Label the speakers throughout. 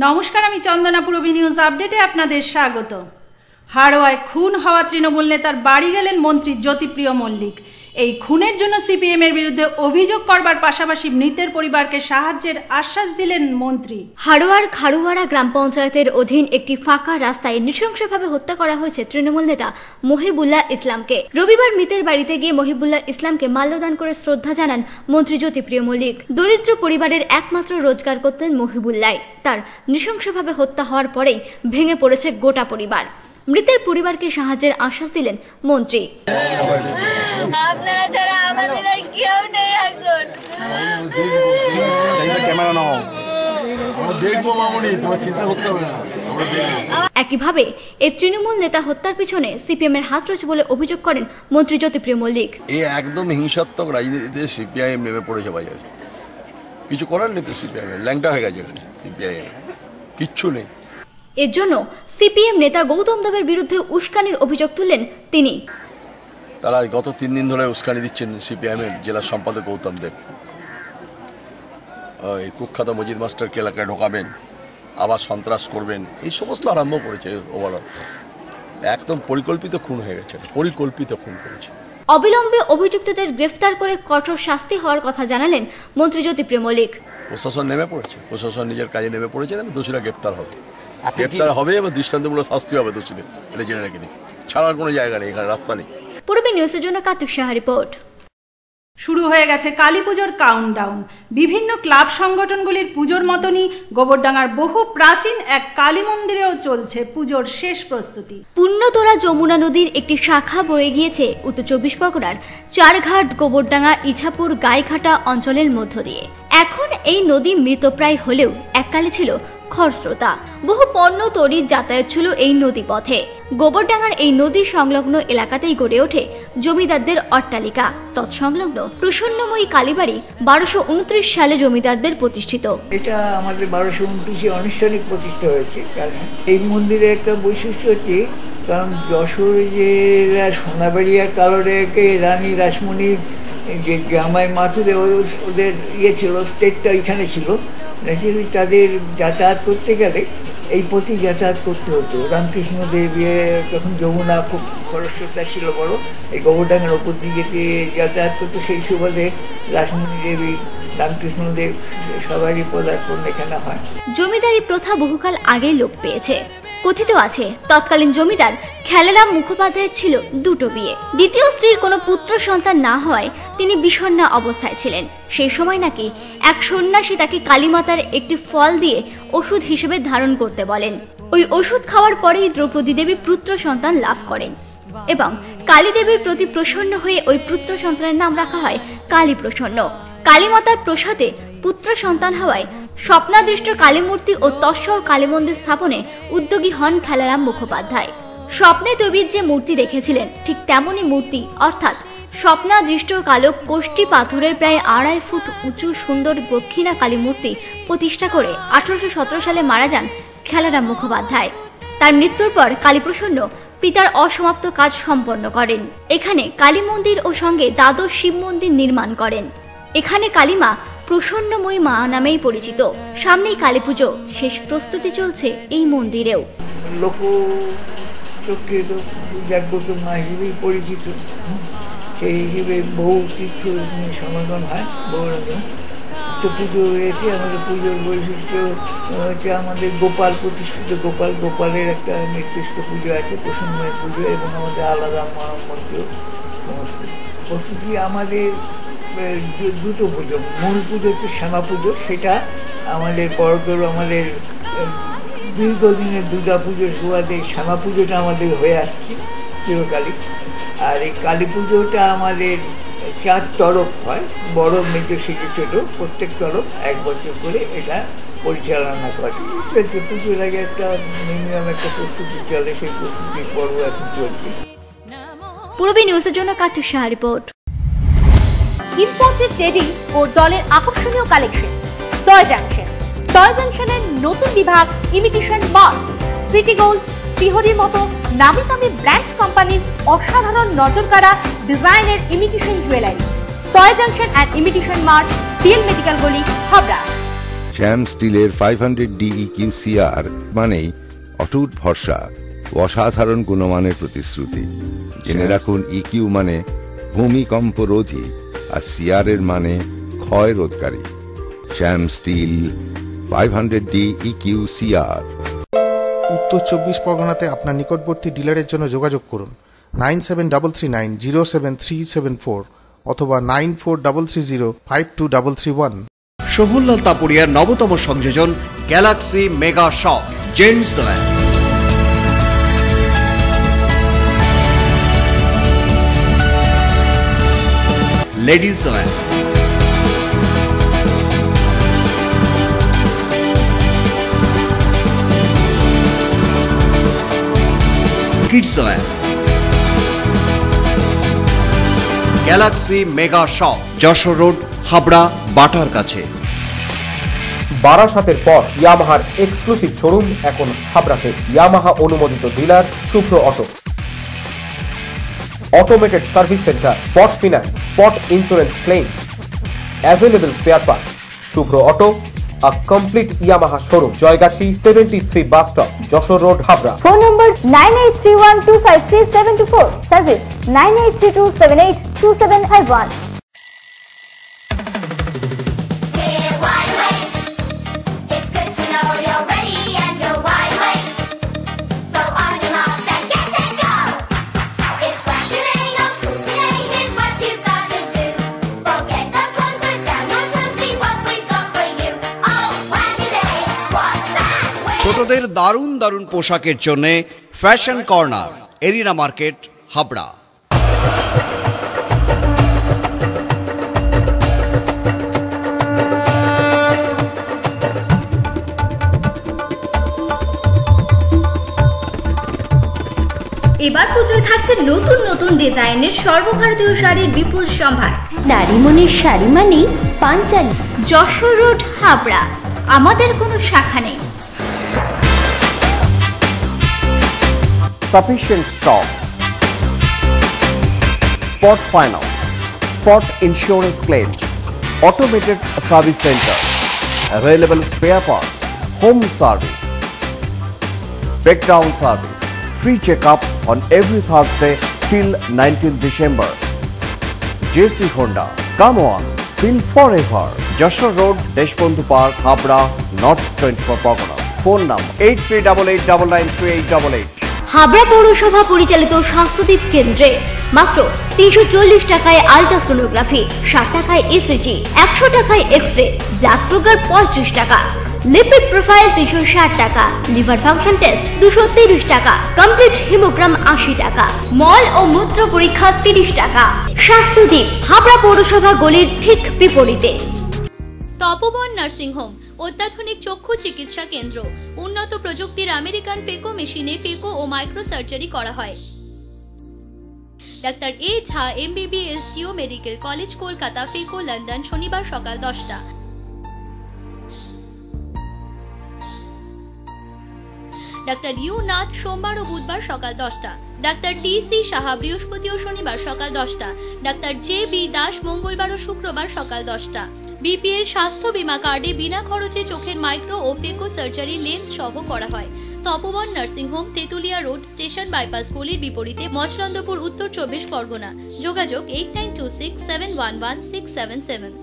Speaker 1: নমস্কার, আমি চন্দনা পূরবী নিউজ আপডেটে আপনাদের স্বাগত। হাড়োয়ায় খুন হওয়া তৃণমূল নেতার বাড়ি গেলেন মন্ত্রী জ্যোতিপ্রিয় মল্লিক। এই খুনের জন্য সিপিএম এর বিরুদ্ধে অভিযোগ করবার পাশাপাশি মৃতের পরিবারকে সাহায্যের আশ্বাস দিলেন মন্ত্রী।
Speaker 2: হাড়োয়ার খাড়ুয়াড়া গ্রাম পঞ্চায়েতের অধীন একটি ফাঁকা রাস্তায় নৃশংসভাবে হত্যা করা হয়েছে তৃণমূল নেতা মহিবুল্লাহ ইসলামকে। রবিবার মৃতের বাড়িতে গিয়ে মহিবুল্লাহ ইসলামকে মাল্যদান করে শ্রদ্ধা জানান মন্ত্রী জ্যোতিপ্রিয় মল্লিক। দরিদ্র পরিবারের একমাত্র রোজগার করতেন মহিবুল্লাহ। তার নৃশংসভাবে হত্যা হওয়ার পরেই ভেঙে পড়েছে গোটা পরিবার। মৃতের পরিবারকে সাহায্যের আশ্বাস দিলেন মন্ত্রী। একইভাবে এই তৃণমূল নেতা হত্যার পিছনে সিপিএম এর হাত রয়েছে বলে অভিযোগ করেন মন্ত্রী জ্যোতিপ্রিয় মল্লিক।
Speaker 3: এই একদম হিংসাত্মক রাজনীতিতে সিপিআইএম নেমে পড়েছে বাজারে। কিছু করার নেই তো, সিপিআইএম ল্যাংটা হয়ে গেছে। সিপিআইএম কিচ্ছু নেই।
Speaker 2: এর জন্য সিপিএম নেতা গৌতম দেবের বিরুদ্ধে উস্কানির অভিযোগ তুললেন তিনি।
Speaker 3: তারা গত 3 দিন ধরে উস্কানি দিচ্ছেন সিপিআইএম এর জেলা সম্পাদক গৌতম দেব। এই কুখ্যাত মজিদ মাস্টারকে এলাকায় ঢোকাবেন, আবার সন্ত্রাস করবেন, এই সমস্ত আরম্ভ করেছে। ওভারঅল একদম পরিকল্পিত খুন হয়ে গেছে, পরিকল্পিত খুন করেছে।
Speaker 2: অবিলম্বে অভিযুক্তদের গ্রেফতার করে কঠোর শাস্তি হওয়ার কথা জানালেন মন্ত্রী জ্যোতিপ্রিয় মল্লিক।
Speaker 3: প্রশাসন নেমে পড়েছে, প্রশাসন নিজের কাজে নেমে পড়েছে। দোষীরা গ্রেফতার হবে, গ্রেফতার হবে এবং দৃষ্টান্তমূলক শাস্তি হবে দোষীদের। এটা জেনে রেখে দিই, ছাড়ার কোনো জায়গা নেই, এখানে রাস্তা নেই।
Speaker 2: পূর্বী নিউজের জন্য কার্তিক সাহা রিপোর্ট।
Speaker 1: শুরু হয়ে গেছে কালী পুজোর কাউন্টডাউন। বিভিন্ন ক্লাব সংগঠনগুলির পুজোর মতনই গোবরডাঙ্গার বহু প্রাচীন এক কালী মন্দিরেও চলছে পুজোর শেষ প্রস্তুতি।
Speaker 2: পুণ্যতোরা যমুনা নদীর একটি শাখা বয়ে গিয়েছে উত্তর 24 পরগনার চারঘাট, গোবরডাঙ্গা, ইছাপুর, গাইঘাটা অঞ্চলের মধ্য দিয়ে। এখন এই নদী মৃতপ্রায় হলেও এককালে ছিল খরস্রোতা। বহু পণ্য তৈরির যাতায়াত ছিল এই নদী পথে। গোবরডাঙ্গার এই নদী সংলগ্ন এলাকাতেই গড়ে ওঠে জমিদারদের অট্টালিকা। তৎসংলগ্ন প্রসন্নময়ী কালীবাড়ি 1229 সালে জমিদারদের প্রতিষ্ঠিত।
Speaker 4: এটা আমাদের 1229 আনুষ্ঠানিক প্রতিষ্ঠা হয়েছে। কারণ এই মন্দিরের একটা বৈশিষ্ট্য হচ্ছে, কারণ যশোর যে সোনাবাড়িয়া কালরেকে রানী রাসমণির যে জামাই মাথুরে ওদের ছিল, স্টেটটা এখানে ছিল। তাদের যাতায়াত করতে গেলে এই পথে যাতায়াত করতে হতো। রামকৃষ্ণদেব যখন যমুনা খুব খরস্রোতা ছিল বড়, এই গোবরডাঙ্গার ওপর দিকে যাতায়াত করতো। সেই সুবাদে রাসমণি দেবী, রামকৃষ্ণদেব সবারই পদার্পণ এখানে হয়।
Speaker 2: জমিদারি প্রথা বহুকাল আগেই লোপ পেয়েছে। কথিত আছে তৎকালীন জমিদার খেলারাম মুখোপাধ্যায়ের ছিল 2টো বিয়ে। দ্বিতীয় স্ত্রীর কোনো পুত্র সন্তান না হওয়ায় তিনি বিষণ্ণা অবস্থায় ছিলেন। সেই সময় নাকি এক সন্ন্যাসী তাকে কালীমাতার একটি ফল দিয়ে ওষুধ হিসেবে ধারণ করতে বলেন। ওই ওষুধ খাওয়ার পরেই দ্রৌপদী দেবী পুত্র সন্তান লাভ করেন এবং কালী দেবীর প্রতি প্রসন্ন হয়ে ওই পুত্র সন্তানের নাম রাখা হয় কালী প্রসন্ন। কালীমাতার প্রসাদে পুত্র সন্তান হওয়ায় স্বপ্নাদৃষ্ট কালীমূর্তি ও তৎসহ কালী মন্দির স্থাপনে উদ্যোগী হন খেলারাম মুখোপাধ্যায়। স্বপ্নে দেবীর যে মূর্তি দেখেছিলেন ঠিক তেমনই মূর্তি, অর্থাৎ স্বপ্নাদৃষ্ট কালো কোষ্ঠী পাথরের প্রায় 2.5 ফুট উঁচু সুন্দর দক্ষিণা কালী মূর্তি প্রতিষ্ঠা করে 1817 সালে মারা যান খেলারাম মুখোপাধ্যায়। তার মৃত্যুর পর কালীপ্রসন্ন পিতার অসমাপ্ত কাজ সম্পন্ন করেন। এখানে কালী মন্দির ও সঙ্গে দ্বাদশ শিব মন্দির নির্মাণ করেন। এখানে কালীমা প্রসন্নময়ী মা নামেই পরিচিত। সামনেই কালী পুজো, শেষ প্রস্তুতি চলছে এই মন্দিরেও।
Speaker 4: লোক জাগ্রত মা হিসেবেই পরিচিত। সেই হিসেবে বহু তীর্থ সমাগম হয়। তো পুজো হয়েছে। আমাদের পুজোর বৈশিষ্ট্য হচ্ছে আমাদের গোপাল প্রতিষ্ঠিত। গোপালের একটা নির্দিষ্ট পুজো আছে, প্রসন্নময় পুজো, এবং আমাদের আলাদা মন্ত্র সমস্ত প্রস্তুতি। আমাদের 2টো পুজো। মূল পুজো হচ্ছে শ্যামা পুজো, সেটা আমাদের বড় আমাদের দীর্ঘদিনের দুর্গা পুজোর সুবাদে শ্যামা পুজোটা আমাদের হয়ে আসছে চিরকালই। আর এই কালী পুজোটা আমাদের 4 তরফ হয়, বড়, মেজ, সেজে, ছোট। প্রত্যেক তরফ 1 বছর করে এটা পরিচালনা করে। পুজোর আগে একটা মিনিমাম একটা প্রস্তুতি চলে, সেই প্রস্তুতির পর্ব এখন চলছে।
Speaker 2: পূর্বী নিউজের জন্য Kartik Saha report.
Speaker 5: Imported teddy ও ডলের আকর্ষণীয় কালেকশন। Toy junction. টয় জাংশনের নতুন বিভাগ ইমিটেশন মার্ক। সিটি গোল্ড, শ্রীহরির মতো নামি দামি ব্র্যান্ড কোম্পানির অসাধারণ নজরকাড়া ডিজাইনের imitation jewellery. Toy junction and imitation mark, PL medical গলি, হাবড়া।
Speaker 6: শ্যাম স্টিলের 500 DEQ CR মানেই অটুট ভরসা, অসাধারণ গুণমানের প্রতিশ্রুতি। জেনে রাখুন, EQ মানে ভূমিকম্প রোধী, আর CR এর মানে ক্ষয় রোধকারী। শ্যাম স্টিল 500 DEQ CR।
Speaker 7: উত্তর 24 পরগনাতে আপনার নিকটবর্তী ডিলারের জন্য যোগাযোগ করুন 9733907374 অথবা 9433052331।
Speaker 8: সোহনলাল তাপুরিয়ার নবতম সংযোজন galaxy mega shop gents wear. Ladies wear, kids wear. Galaxy mega shop, Jessore road, Habra, বাটার কাছে।
Speaker 9: বারাসাতের পর ইয়ামাহার এক্সক্লুসিভ শোরুম এখন হাবড়াতে। ইয়ামাহা অনুমোদিত dealer Shubhra auto. Automated service centre, spot finance, spot insurance claim, available spare part. Shubhra auto, a complete Yamaha showroom, Joygachi 73 bus stop, Joshore Road, Habra.
Speaker 10: Phone number 9831253724. Service 9832782751.
Speaker 8: ছোটদের দারুণ দারুণ পোশাকের জন্য fashion corner, arena market, Habra.
Speaker 2: এবার পুজোয় থাকছে নতুন নতুন ডিজাইনের সর্বভারতীয় শাড়ির বিপুল সম্ভার।
Speaker 10: নারী মনের শাড়ি মানে পাঞ্চালী।
Speaker 2: যশোর রোড, হাবড়া। আমাদের কোনো শাখা নেই।
Speaker 8: Sufficient stock. Spot finance, spot insurance claims, automated service center, available spare parts, home service, breakdown service, free checkup on every Thursday till 19th December. JC Honda, come on, feel forever. Joshua Road, Deshbandhu Park, Habra, North 24 Pargana. Phone number 8388993888.
Speaker 2: Habra পৌরসভা পরিচালিত স্বাস্থ্যদীপ কেন্দ্রে মাত্র 340 টাকায় ultrasonography, 60 টাকায় ECG, 100 টাকায় X-ray, blood sugar 35 টাকা, lipid profile 360 টাকা, liver function test 230 টাকা, কমপ্লিট হিমোগ্রাম 80 টাকা, মল ও মূত্র পরীক্ষা 30 টাকা। স্বাস্থ্যদীপ, হাবড়া পৌরসভা গলির ঠিক বিপরীতে।
Speaker 11: তপবন নার্সিং হোম, অত্যাধুনিক চক্ষু চিকিৎসা কেন্দ্র, উন্নত প্রযুক্তির আমেরিকান পেকো মেশিনে পেকো ও মাইক্রো সার্জারি করা হয়। ডাক্তার এ ঝা MBBS টিও মেডিকেল কলেজ, কলকাতা, পেকো, লন্ডন, শনিবার সকাল 10টা। ডাক্তার ইউ নাথ সোমবার ও বুধবার সকাল 10টা। ডাক্তার TC সাহা বৃহস্পতি ও শনিবার সকাল 10টা। ডাক্তার JB দাস মঙ্গলবার ও শুক্রবার সকাল 10টা। BPL স্বাস্থ্য বীমা কার্ডে বিনা খরচে চোখের মাইক্রো ও পেকো সার্জারি লেন্স সহ করা হয়। Tapoban nursing home, Tetulia road, station bypass গলির বিপরীতে, মচনন্দপুর, উত্তর 24 পরগনা। যোগাযোগ 8926711677।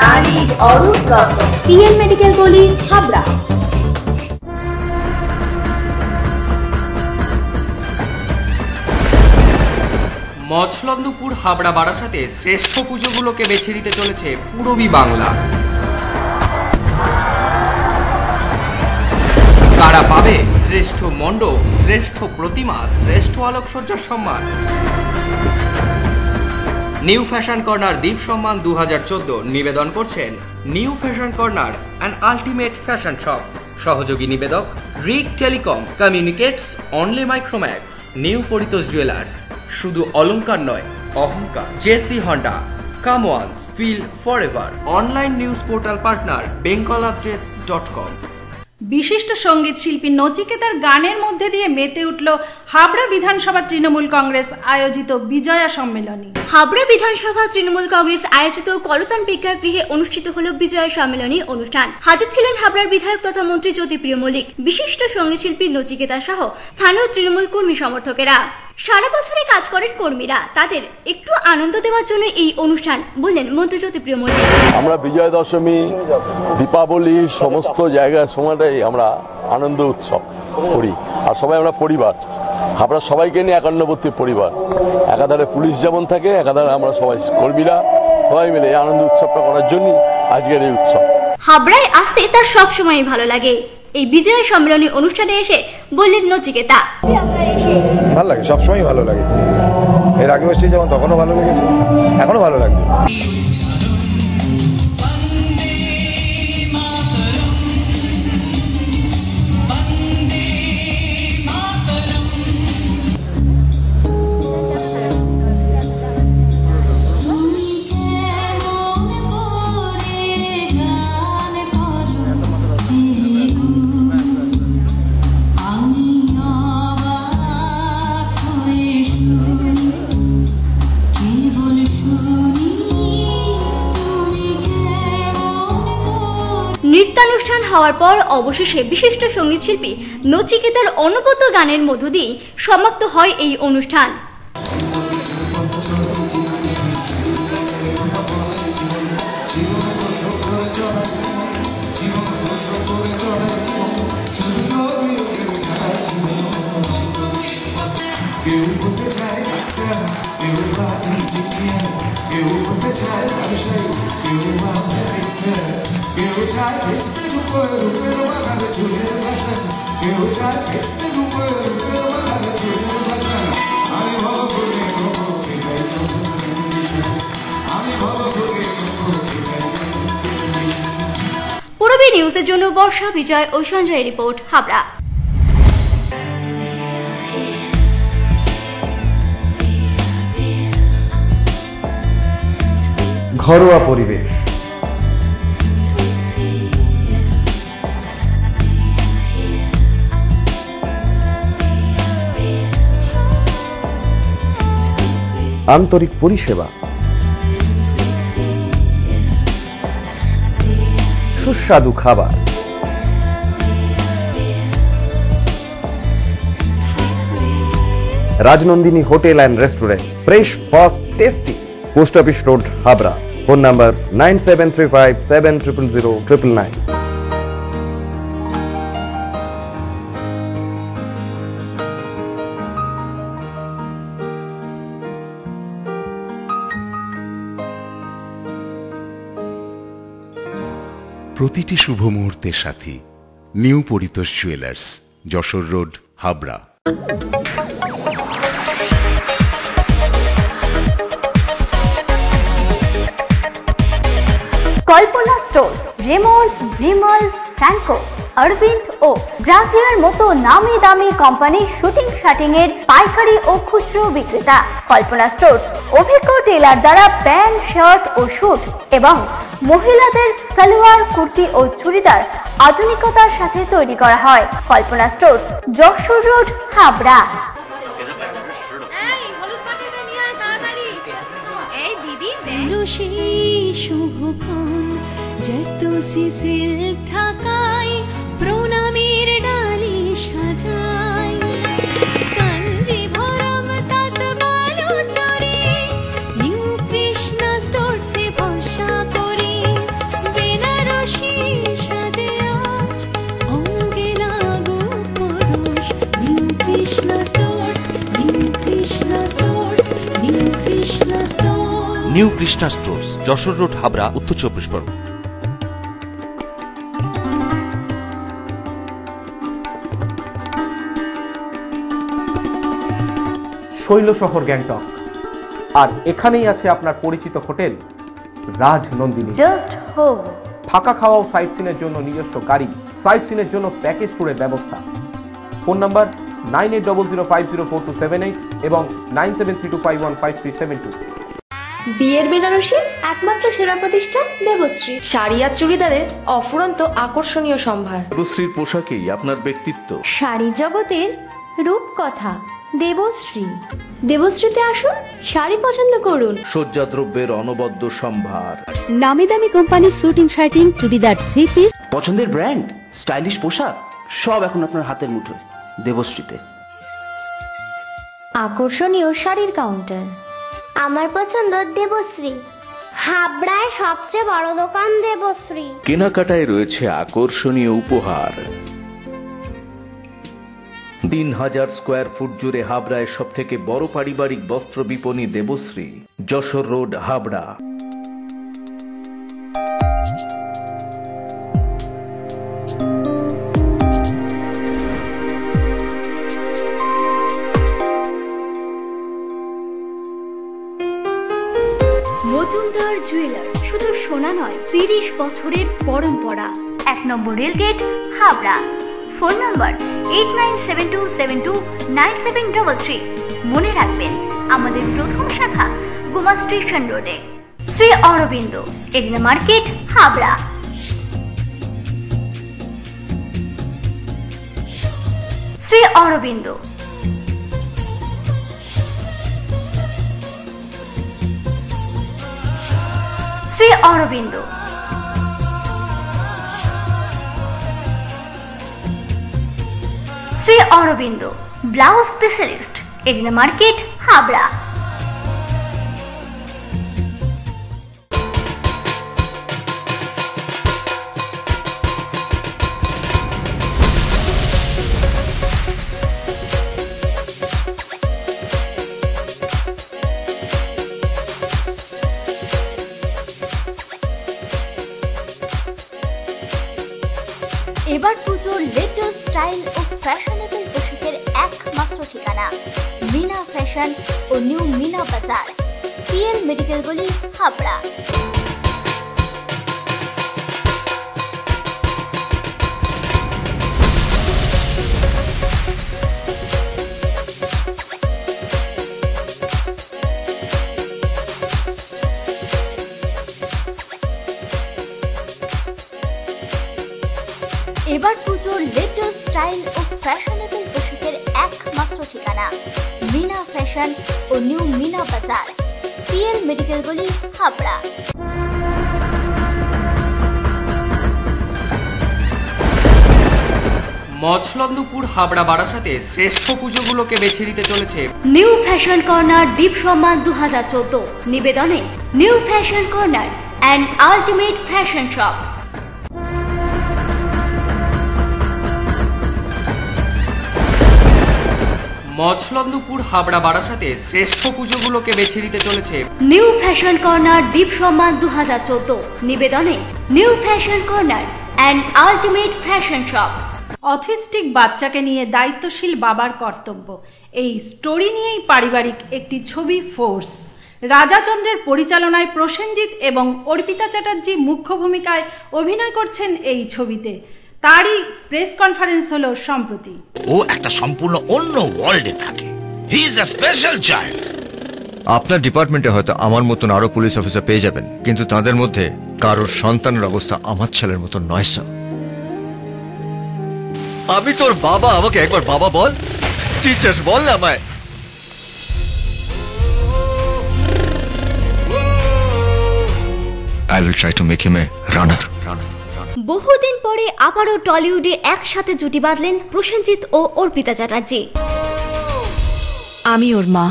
Speaker 10: নারীর অরূপ রত্ন, PN মেডিকেল গলি, হাবড়া।
Speaker 12: মচলন্দপুর, হাবড়া, বারাসাতে শ্রেষ্ঠ পুজোগুলোকে বেছে নিতে চলেছে পূরবী বাংলা। কারা পাবে শ্রেষ্ঠ মণ্ডপ, শ্রেষ্ঠ প্রতিমা, শ্রেষ্ঠ আলোকসজ্জার সম্মান? নিউ ফ্যাশন কর্নার দ্বীপ সম্মান 2014 নিবেদন করছেন new fashion corner, an ultimate fashion shop, সহযোগী নিবেদক Rik telecom communicates only Micromax. New Paritosh jewellers, শুধু অলংকার নয় অহংকার। JC Honda, come once, feel forever. Online news portal partner bengalupdate.com।
Speaker 1: বিশিষ্ট সঙ্গীত শিল্পী নচিকেতার গানের মধ্যে দিয়ে মেতে উঠল হাবড়া বিধানসভা তৃণমূল কংগ্রেস আয়োজিত বিজয়া সম্মেলনী।
Speaker 2: হাবড়া বিধানসভা তৃণমূল কংগ্রেস আয়োজিত কলতান প্রেক্ষাগৃহে অনুষ্ঠিত হল বিজয়া সম্মেলনী অনুষ্ঠান। হাতে ছিলেন হাবড়ার বিধায়ক তথা মন্ত্রী জ্যোতিপ্রিয় মল্লিক, বিশিষ্ট সঙ্গীত শিল্পী নচিকেতা সহ স্থানীয় তৃণমূল কর্মী সমর্থকেরা। সারা বছরে কাজ করেন কর্মীরা, তাদের একটু আনন্দ দেওয়ার জন্য এই অনুষ্ঠান, বললেন মন্ত্রী জ্যোতিপ্রিয় মল্লিক।
Speaker 3: আমরা বিজয়া দশমী, দীপাবলি সমস্ত জায়গার সময়টাই আমরা আনন্দ উৎসব করি, আর সবাই আমরা পরিবার। আমরা সবাইকে নিয়ে একান্নবর্তী পরিবার, একাধারে পুলিশ যেমন থাকে, একাধারে আমরা সবাই কর্মীরা সবাই মিলে এই আনন্দ উৎসবটা করার জন্য আজকের এই উৎসব।
Speaker 2: হাবড়ায় আসতে তার সবসময় ভালো লাগে। এই বিজয়া সম্মেলনী অনুষ্ঠানে এসে বললেন নচিকেতা,
Speaker 13: ভালো লাগে, সবসময় ভালো লাগে। এর আগে বসে যেমন তখনও ভালো লেগেছে, এখনো ভালো লাগছে।
Speaker 2: নৃত্যানুষ্ঠান হওয়ার পর অবশেষে বিশিষ্ট সঙ্গীত শিল্পী নচিকেতার অনবদ্য গানের মধ্য দিয়ে সমাপ্ত হয় এই অনুষ্ঠান। পূর্বী নিউজের জন্য বর্ষা, বিজয় ও সঞ্জয়ের রিপোর্ট, হাবড়া।
Speaker 14: ঘরোয়া পরিবেশ, আন্তরিক পরিষেবা, সুস্বাদু খাবার, Rajnandini hotel and restaurant, fresh, fast, tasty. Post office road, Habra. Phone number 9735700099।
Speaker 6: প্রতিটি শুভ মুহূর্তের সাথী new Paritosh jewellers, Jessore road, Habra.
Speaker 10: Kalpana stores, Raymonds, Vimal, Franco, Arvind ও ব্রাজিয়ার মতো নামি দামি কোম্পানির শুটিং শাটিং এর পাইকারি ও খুচরো বিক্রেতা। কল্পনা স্টোর্স অভিজ্ঞ টেলার দ্বারা প্যান্ট, শার্ট ও স্যুট এবং মহিলাদের সালোয়ার, কুর্তি ও চুড়িদার আধুনিকতার সাথে তৈরি করা হয়। কল্পনা স্টোর্স, যশোর রোড, হাবড়া।
Speaker 15: প্রণামীর ডালি সাজাই, কাঞ্জিভরম তাঁত বালু চড়ি, নিউ কৃষ্ণা স্টোরসে ভরসা করি। বেনারসি সাজে আজ অঙ্গে লাগু পরশ, new Krishna stores, new Krishna stores, new Krishna stores.
Speaker 16: New Krishna stores, Jessore road, Habra, উত্তর 24 পরগনা।
Speaker 9: শৈল শহর গ্যাংটক, আর এখানেই আছে আপনার পরিচিত হোটেল রাজনন্দিনী।
Speaker 10: Just home.
Speaker 9: থাকা খাওয়া ও সাইট সিনের জন্য নিজস্ব গাড়ি, সাইট সিনের জন্য প্যাকেজ ট্যুরের ব্যবস্থা। ফোন নাম্বার 9800504278 এবং 9732515372।
Speaker 17: বিয়ের বেনারসি একমাত্র সেরা প্রতিষ্ঠান দেবশ্রী। শাড়ি আর চুড়িদারের অফুরন্ত আকর্ষণীয় সম্ভার।
Speaker 16: দেবশ্রীর পোশাকেই আপনার ব্যক্তিত্ব।
Speaker 10: শাড়ি জগতের রূপকথা দেবশ্রী। দেবশ্রীতে আসুন, শাড়ি পছন্দ করুন।
Speaker 16: সজ্জাদ্রব্যের অনবদ্য সম্ভার।
Speaker 18: নামি দামি কোম্পানির শুটিং শার্টিং, চুড়িদার, 3 পিস,
Speaker 19: পছন্দের ব্র্যান্ড, স্টাইলিশ পোশাক সব এখন আপনার হাতের মুঠোয় দেবশ্রীতে।
Speaker 10: আকর্ষণীয় শাড়ির কাউন্টার।
Speaker 20: আমার পছন্দ দেবশ্রী। হাবড়ায় সবচেয়ে বড় দোকান দেবশ্রী।
Speaker 16: কেনাকাটায় রয়েছে আকর্ষণীয় উপহার। 3000 স্কোয়ার ফুট জুড়ে হাবড়ায় সবথেকে বড় পারিবারিক বস্ত্র বিপণী দেবশ্রী, যশোর রোড, হাবড়া।
Speaker 2: মজুমদার জুয়েলার শুধু সোনা নয়, 30 বছরের পরম্পরা। 1 নম্বর রেলগেট, হাবড়া। Phone number 8972729733। মনে রাখবেন, আমাদের প্রথম শাখা গোমা স্টেশন রোডে। Shri Arabinda, arena market, Habra. Shri Arabinda. Shri Arabinda. Shri Arabinda blouse specialist, arena market, Habra. এবার পুজোর লেটেস্ট স্টাইল ও ফ্যাশনেবল পোশাকের একমাত্র ঠিকানা মিনা ফ্যাশন ও new Mina Bazar, PL medical গলি, হাবড়া। এবার পুজোর লেটেস্ট স্টাইল ও ফ্যাশনেবল পোশাকের একমাত্র ঠিকানা মিনা ফ্যাশন ও new Mina Bazar, PL medical গলি, হাবড়া।
Speaker 12: মছলন্দপুর, হাবড়া, বারাসাতে শ্রেষ্ঠ পুজোগুলোকে বেছে নিতে চলেছে
Speaker 2: নিউ ফ্যাশন কর্নার দ্বীপ সম্মান 2014 নিবেদনে new fashion corner and ultimate fashion shop.
Speaker 12: Machhlandapur, Habra, বারাসাতে শ্রেষ্ঠ পুজোগুলোকে বেছে নিতে চলেছে
Speaker 2: নিউ ফ্যাশন কর্নার দ্বীপ সম্মান 2014 নিবেদনে new fashion corner and ultimate fashion shop.
Speaker 1: Autistic বাচ্চাকে নিয়ে দায়িত্বশীল বাবার কর্তব্য, এই স্টোরি নিয়েই পারিবারিক একটি ছবি ফোর্স। রাজাচন্দ্রের পরিচালনায় প্রসেনজিৎ এবং অর্পিতা চ্যাটার্জি মুখ্য ভূমিকায় অভিনয় করছেন এই ছবিতে। তারই প্রেস কনফারেন্স হলো সম্প্রতি।
Speaker 21: ও একটা সম্পূর্ণ অন্য ওয়ার্ল্ডে থাকে। He is a special child.
Speaker 22: আপনার ডিপার্টমেন্টে হয়তো আমার মতন আরো পুলিশ অফিসার পেয়ে যাবেন, কিন্তু তাদের মধ্যে কারোর সন্তানের অবস্থা আমার ছেলের মতন নয় স্যার। আমি তোর বাবা, আমাকে একবার বাবা বল। টিচার্স বল না আমায়। I will try to make him a runner.
Speaker 2: বহুদিন পরে আবারও টলিউডে একসাথে জুটি বাঁধলেন প্রসেনজিৎ ও অর্পিতা চ্যাটার্জি।
Speaker 18: আমি ওর মা।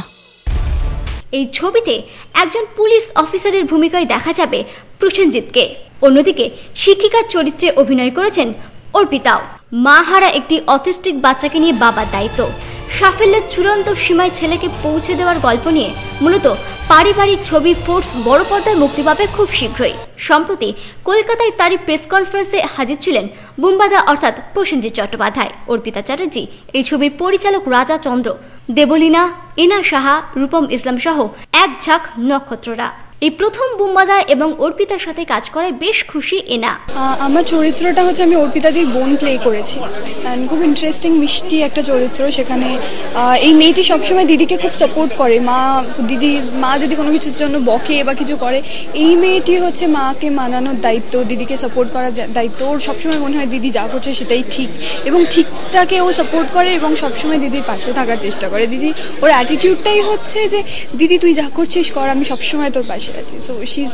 Speaker 2: এই ছবিতে একজন পুলিশ অফিসারের ভূমিকায় দেখা যাবে প্রসেনজিৎকে, অন্যদিকে শিক্ষিকার চরিত্রে অভিনয় করেছেন অর্পিতাও। মা হারা একটি অটিস্টিক বাচ্চাকে নিয়ে বাবার দায়িত্ব, সাফল্যের চূড়ান্ত সীমায় ছেলেকে পৌঁছে দেওয়ার গল্প নিয়ে মূলত পারিবারিক ছবি ফোর্স বড় পর্দায় মুক্তি পাবে খুব শীঘ্রই। সম্প্রতি কলকাতায় তারই প্রেস কনফারেন্সে হাজির ছিলেন বুম্বাদা অর্থাৎ প্রসেনজিৎ চট্টোপাধ্যায়, অর্পিতা চ্যাটার্জি, এই ছবির পরিচালক রাজা চন্দ্র, দেবলীনা, ইনা সাহা, রূপম ইসলাম সহ এক ঝাঁক নক্ষত্ররা। এই প্রথম বুম্বাদা এবং অর্পিতার সাথে কাজ করে বেশ খুশি এনা।
Speaker 4: আমার চরিত্রটা হচ্ছে আমি অর্পিতাদির বোন প্লে করেছি, অ্যান্ড খুব ইন্টারেস্টিং মিষ্টি একটা চরিত্র। সেখানে এই মেয়েটি সবসময় দিদিকে খুব সাপোর্ট করে, মা যদি কোনো কিছুর জন্য বকে বা কিছু করে, এই মেয়েটি হচ্ছে মাকে মানানোর দায়িত্ব, দিদিকে সাপোর্ট করার দায়িত্ব। ওর সবসময় মনে হয় দিদি যা করছে সেটাই ঠিক, এবং ঠিকটাকে ও সাপোর্ট করে এবং সবসময় দিদির পাশে থাকার চেষ্টা করে। দিদি ওর অ্যাটিটিউডটাই হচ্ছে যে দিদি তুই যা করছিস কর, আমি সবসময় তোর পাশে আছি। সো শি ইজ,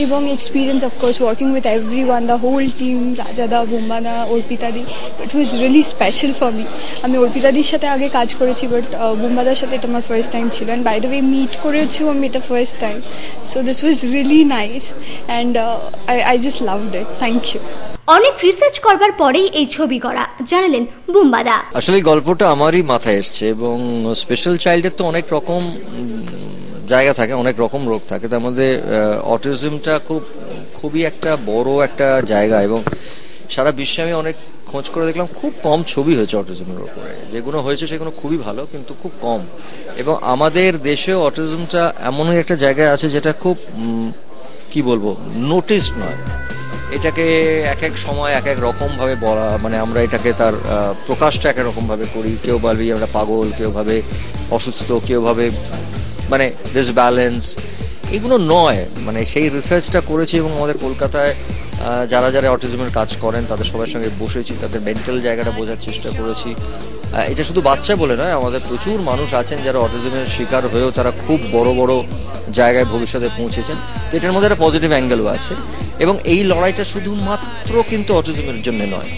Speaker 4: এবং experience of course working with everyone, the whole team, রাজাদা, বুম্বাদা, অর্পিতাদি, it was really special for me. আমি অর্পিতাদির সাথে আগে কাজ করেছি, বাট বুম্বাদার সাথে এটা আমার ফার্স্ট টাইম ছিল, and by the way meet করেছিও আমি এটা first time. So this was really nice, and I just loved it. Thank you.
Speaker 2: অনেক রিসার্চ করবার পরেই এই ছবি করা, জানালেন বুম্বাদা।
Speaker 22: আসলে গল্পটা আমারই মাথায় এসছে, এবং স্পেশাল চাইল্ডের তো অনেক রকম জায়গা থাকে, অনেক রকম রোগ থাকে, তার মধ্যে অটিজমটা খুবই একটা বড় একটা জায়গা, এবং সারা বিশ্বে আমি অনেক খোঁজ করে দেখলাম খুব কম ছবি হয়েছে অটিজমের উপরে, যেগুলো হয়েছে সেগুলো খুবই ভালো কিন্তু খুব কম। এবং আমাদের দেশেও অটিজমটা এমনই একটা জায়গায় আছে যেটা খুব কি বলবো নোটিসড নয়। এটাকে এক এক সময় এক এক রকম ভাবে বলা, মানে আমরা এটাকে তার প্রকাশটা এক এক রকম ভাবে করি। কেউ বলবি আমরা পাগল, কেউ ভাবে অসুস্থ, কেউ ভাবে মানে ডিসব্যালেন্স। এগুলো নয়, মানে সেই রিসার্চটা করেছি এবং আমাদের কলকাতায় যারা যারা অটিজমের কাজ করেন তাদের সবার সঙ্গে বসেছি, তাদের মেন্টাল জায়গাটা বোঝার চেষ্টা করেছি। এটা শুধু বাচ্চা বলে নয়, আমাদের প্রচুর মানুষ আছেন যারা অটিজমের শিকার হয়েও তারা খুব বড় বড় জায়গায় ভবিষ্যতে পৌঁছেছেন। তো এটার মধ্যে একটা পজিটিভ অ্যাঙ্গেলও আছে, এবং এই লড়াইটা শুধুমাত্র কিন্তু অটিজমের জন্য নয়।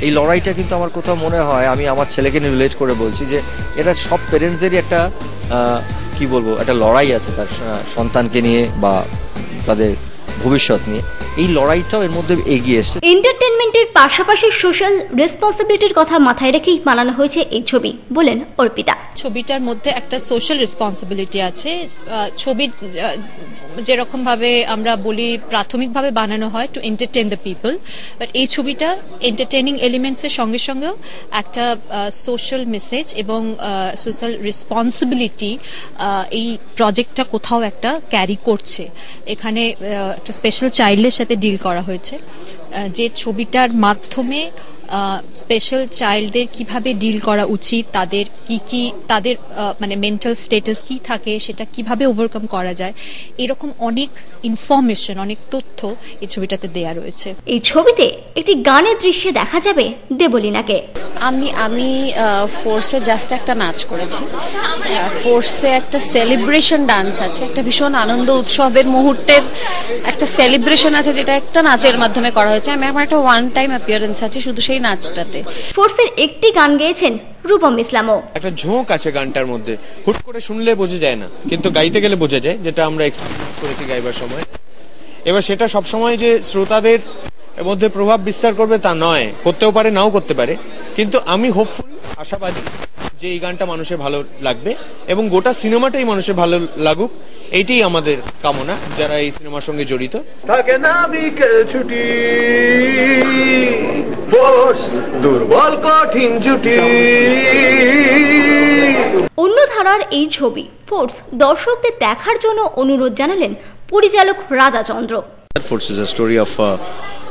Speaker 22: এই লড়াইটা কিন্তু আমার কোথাও মনে হয়, আমি আমার ছেলেকে নিয়ে রিলেট করে বলছি যে এটা সব প্যারেন্টসদেরই একটা কি বলবো একটা লড়াই আছে তার সন্তানকে নিয়ে বা তাদের ভবিষ্যৎ নিয়ে। এই লড়াইটাও এর মধ্যে এগিয়ে এসেছে।
Speaker 2: এন্টারটেনমেন্টের পাশাপাশি সোশ্যাল রেসপন্সিবিলিটির কথা মাথায় রেখেই বানানো হয়েছে এই ছবি, বলেন অর্পিতা।
Speaker 5: ছবিটার মধ্যে একটা সোশ্যাল রেসপন্সিবিলিটি আছে। ছবি যেরকম ভাবে আমরা বলি প্রাথমিকভাবে বানানো হয় two entertain the people, but এই ছবিটা এন্টারটেইনিং এলিমেন্টসের সঙ্গে সঙ্গেও একটা সোশ্যাল মেসেজ এবং সোশ্যাল রেসপন্সিবিলিটি এই প্রজেক্টটা কোথাও একটা ক্যারি করছে। এখানে একটা স্পেশাল চাইল্ডের সাথে ডিল করা হয়েছে, যে ছবিটার মাধ্যমে স্পেশাল চাইল্ডদের কিভাবে ডিল করা উচিত, তাদের কি তাদের মানে মেন্টাল স্ট্যাটাস কি থাকে, সেটা কিভাবে ওভারকাম করা যায়, এরকম অনেক ইনফরমেশন, অনেক তথ্য এই ছবিটাতে দেয়া রয়েছে।
Speaker 2: এই ছবিতে একটি গানের দৃশ্যে দেখা যাবে দেবলীনাকে।
Speaker 23: আমি ফোর্সে জাস্ট একটা নাচ করেছি। ফোর্সে একটা সেলিব্রেশন ডান্স আছে, একটা ভীষণ আনন্দ উৎসবের মুহূর্তের একটা সেলিব্রেশন আছে, যেটা একটা নাচের মাধ্যমে করা হয়েছে। আমার একটা ওয়ান টাইম অ্যাপিয়ারেন্স আছে শুধু সেই নাচটাতে।
Speaker 2: ফোর্সের একটি গান গেয়েছেন রূপম ইসলামও।
Speaker 24: একটা ঝোঁক আছে গানটার মধ্যে, হুট করে শুনলে বোঝা যায় না, কিন্তু গাইতে গেলে বোঝা যায়, যেটা আমরা এক্সপেরিয়েন্স করেছি গাইবার সময়। এবার সেটা সবসময় যে শ্রোতাদের মধ্যে প্রভাব বিস্তার করবে তা নয়, করতেও পারে নাও করতে পারে, কিন্তু আমি হোপফুল, আশাবাদী যে এই গানটা মানুষের ভালো লাগবে এবং গোটা সিনেমাটাই মানুষের ভালো লাগুক, এইটাই আমাদের কামনা যারা এই সিনেমার সঙ্গে জড়িত।
Speaker 25: থাকে না বিকেল ছুটি, ফোর্স দুর্বল কঠিন জুটি।
Speaker 2: অন্য ধারার এই ছবি ফোর্স দর্শকদের দেখার জন্য অনুরোধ জানালেন পরিচালক রাজা চন্দ্র।
Speaker 26: Force is a story of a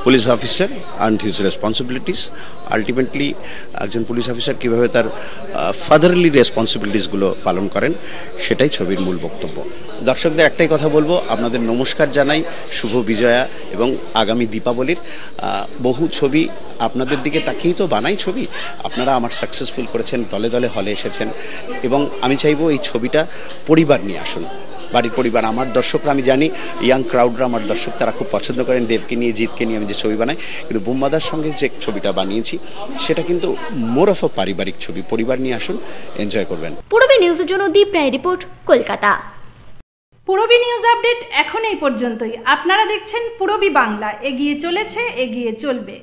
Speaker 26: police officer and his responsibilities. Ultimately, একজন পুলিশ অফিসার কিভাবে তার ফাদারলি রেসপন্সিবিলিটিস গুলো পালন করেন, সেটাই ছবির মূল বক্তব্য। দর্শকদের একটাই কথা বলবো, আপনাদের নমস্কার জানাই, শুভ বিজয়া এবং আগামী দীপাবলির। বহু ছবি আপনাদের দিকে তাকিয়েই তো বানাই ছবি, আপনারা আমার সাকসেসফুল করেছেন, দলে দলে হলে এসেছেন, এবং আমি চাইবো এই ছবিটা পরিবার নিয়ে আসুন, বাড়ির পরিবার। আমার দর্শকরা, আমি জানি ইয়াং ক্রাউডরা আমার দর্শক, তারা খুব পছন্দ করেন দেবকে নিয়ে, জিতকে নিয়ে আমি যে ছবি বানাই, কিন্তু বুম্বাদার সঙ্গে যে ছবিটা বানিয়েছি সেটা কিন্তু মোর অফ আ পারিবারিক ছবি। পরিবার নিয়ে আসুন, এনজয় করবেন।
Speaker 2: পূরবী নিউজের জন্য Deep Roy report, Kolkata.
Speaker 1: Purabi news update এখন এই পর্যন্তই। আপনারা দেখছেন পূরবী বাংলা, এগিয়ে চলেছে, এগিয়ে চলবে।